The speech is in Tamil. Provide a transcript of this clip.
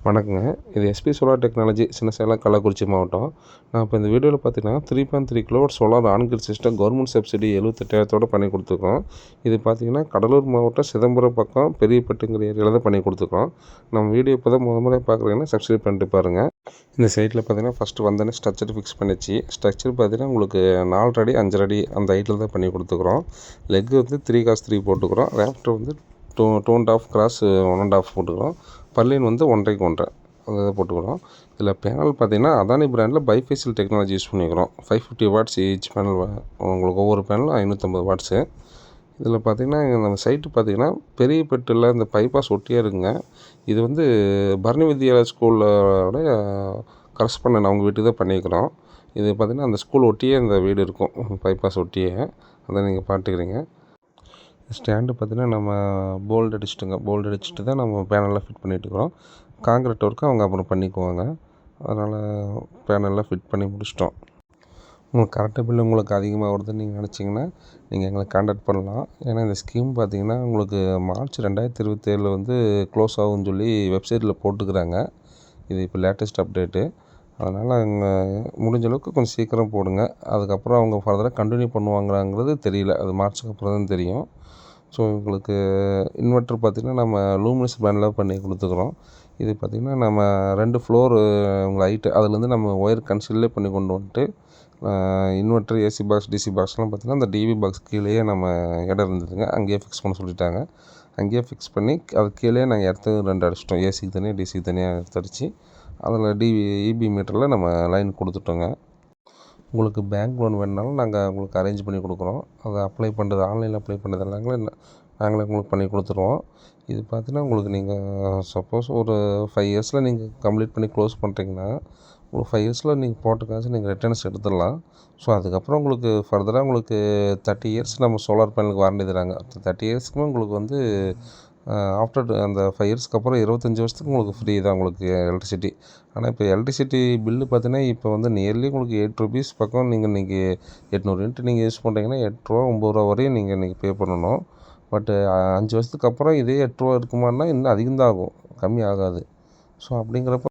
வணக்கங்க. இது எஸ்பி சோலார் டெக்னாலஜி சின்ன சேலம் கள்ளக்குறிச்சி மாவட்டம். நான் இப்போ இந்த வீடியோவில் பார்த்தீங்கன்னா 3.3 kilowatt solar on grid system government subsidy 78,000 பண்ணி கொடுத்துருக்கோம். இது பார்த்தீங்கன்னா கடலூர் மாவட்டம் சிதம்பரம் பக்கம் பெரியப்பட்டுங்கிற ஏரியாவில் தான் பண்ணி கொடுத்துருக்கோம். நம்ம வீடியோ இப்போ தான் முறை பார்க்குறீங்கன்னா சப்ஸ்கிரைப் பண்ணிட்டு பாருங்கள். இந்த சைட்டில் பார்த்தீங்கன்னா ஃபஸ்ட்டு வந்தோடனே ஸ்ட்ரக்சர் ஃபிக்ஸ் பண்ணிச்சு. ஸ்ட்ரக்சர் பார்த்தீங்கன்னா உங்களுக்கு 4 அடி 5 அடி அந்த ஹைட்டில் தான் பண்ணி கொடுத்துக்குறோம். லெக் வந்து 3x3 போட்டுக்கிறோம். ரேஃப்டர் வந்து 2.5 கிராஸ் 1.5 போட்டுக்கிறோம். பர்லின் வந்து 1.5 1.5 அதை போட்டுக்கிறோம். இதில் பேனல் பார்த்திங்கன்னா அதானி பிராண்டில் பைஃபேஷியல் டெக்னாலஜி யூஸ் பண்ணிக்கிறோம். 550 வாட்ஸ் ஈச் பேனல். உங்களுக்கு ஒவ்வொரு பேனலும் 550 வாட்ஸு. இதில் பார்த்திங்கன்னா நம்ம சைட்டு பார்த்திங்கன்னா பெரியப்பட்டில் இந்த பைபாஸ் ஒட்டியே இருக்குங்க. இது வந்து பரணி வித்யாலயா ஸ்கூலோட கரஸ்பாண்டன்ட் அவங்க வீட்டுக்கு தான் பண்ணிக்கிறோம். இது பார்த்திங்கன்னா அந்த ஸ்கூல் ஒட்டியே இந்த வீடு இருக்கும், பைபாஸ் ஒட்டியே. அதை நீங்கள் பார்த்துக்கிறீங்க. ஸ்டாண்டு பார்த்திங்கன்னா நம்ம போல்டு அடிச்சுட்டு தான் நம்ம பேனலில் ஃபிட் பண்ணிட்டுருக்குறோம். காங்கிரீட் ஒர்க்கு அவங்க அப்புறம் பண்ணிக்குவாங்க. அதனால் பேனலில் ஃபிட் பண்ணி முடிச்சிட்டோம். உங்களுக்கு கரண்ட்டு பில்லு உங்களுக்கு அதிகமாக வருதுன்னு நீங்கள் நினச்சிங்கன்னா நீங்கள் எங்களை கான்டாக்ட் பண்ணலாம். ஏன்னா இந்த ஸ்கீம் பார்த்திங்கன்னா உங்களுக்கு மார்ச் 2027 வந்து க்ளோஸ் ஆகும்னு சொல்லி வெப்சைட்டில் போட்டுக்கிறாங்க. இது இப்போ லேட்டஸ்ட் அப்டேட்டு. அதனால் அவங்க முடிஞ்ச அளவுக்கு கொஞ்சம் சீக்கிரம் போடுங்க. அதுக்கப்புறம் அவங்க ஃபர்தராக கண்டினியூ பண்ணுவாங்களாங்கிறது தெரியல. அது மார்ச்சுக்கு அப்புறம் தான் தெரியும். ஸோ உங்களுக்கு இன்வெர்ட்ரு பார்த்திங்கன்னா நம்ம லூமினஸ் பிராண்டில் பண்ணி கொடுத்துக்குறோம். இது பார்த்திங்கன்னா நம்ம 2 ஃப்ளோரு உங்கள் ஹைட்டு அதுலேருந்து நம்ம ஒயர் கன்சீல்லே பண்ணி கொண்டு வந்துட்டு இன்வெர்ட்ரு, ஏசி பாக்ஸ், டிசி பாக்ஸ்லாம் பார்த்திங்கன்னா அந்த டிவி பாக்ஸ் கீழேயே நம்ம இடம் இருந்ததுங்க. அங்கேயே ஃபிக்ஸ் பண்ண சொல்லிட்டாங்க. அங்கேயே ஃபிக்ஸ் பண்ணி அது கீழே நாங்கள் எர்த்து 2 அடிச்சிட்டோம். ஏசிக்கு தனியாக, டிசிக்கு தனியாக எர்த்து அடித்து அதில் இபி மீட்டரில் நம்ம லைன் கொடுத்துட்டோங்க. உங்களுக்கு பேங்க் லோன் வேணுனாலும் நாங்கள் உங்களுக்கு அரேஞ்ச் பண்ணி கொடுக்குறோம். அதை அப்ளை பண்ணுறது ஆன்லைனில் அப்ளை பண்ணுறது எல்லாமே நாங்களே உங்களுக்கு பண்ணி கொடுத்துருவோம். இது பார்த்தீங்கன்னா உங்களுக்கு நீங்கள் சப்போஸ் ஒரு 5 இயர்ஸில் நீங்கள் கம்ப்ளீட் பண்ணி க்ளோஸ் பண்ணுறீங்கன்னா உங்களுக்கு 5 இயர்ஸில் நீங்கள் போட்ட காசு நீங்கள் ரிட்டர்ன்ஸ் எடுத்துடலாம். ஸோ அதுக்கப்புறம் உங்களுக்கு ஃபர்தராக உங்களுக்கு 30 இயர்ஸ் நம்ம சோலார் பேனலுக்கு வாரண்டி தராங்க. 30 இயர்ஸ்க்குமே உங்களுக்கு வந்து ஆஃப்டர் அந்த 5 இயர்ஸ்க்கு அப்புறம் 25 வருஷத்துக்கு உங்களுக்கு ஃப்ரீ தான் உங்களுக்கு எலக்ட்ரிசிட்டி. ஆனால் இப்போ எலக்ட்ரிசிட்டி பில்லு பார்த்தீங்கன்னா இப்போ வந்து நியர்லி உங்களுக்கு ₹8 பக்கம் நீங்கள் இன்றைக்கி 800 யூனிட் நீங்கள் யூஸ் பண்ணுறீங்கன்னா ₹8 ₹9 வரையும் நீங்கள் இன்றைக்கி பே பண்ணணும். பட்டு 5 வருஷத்துக்கு அப்புறம் இதே ₹8 இருக்குமான்னா இன்னும் அதிகம் தான் ஆகும், கம்மி ஆகாது. ஸோ அப்படிங்கிறப்ப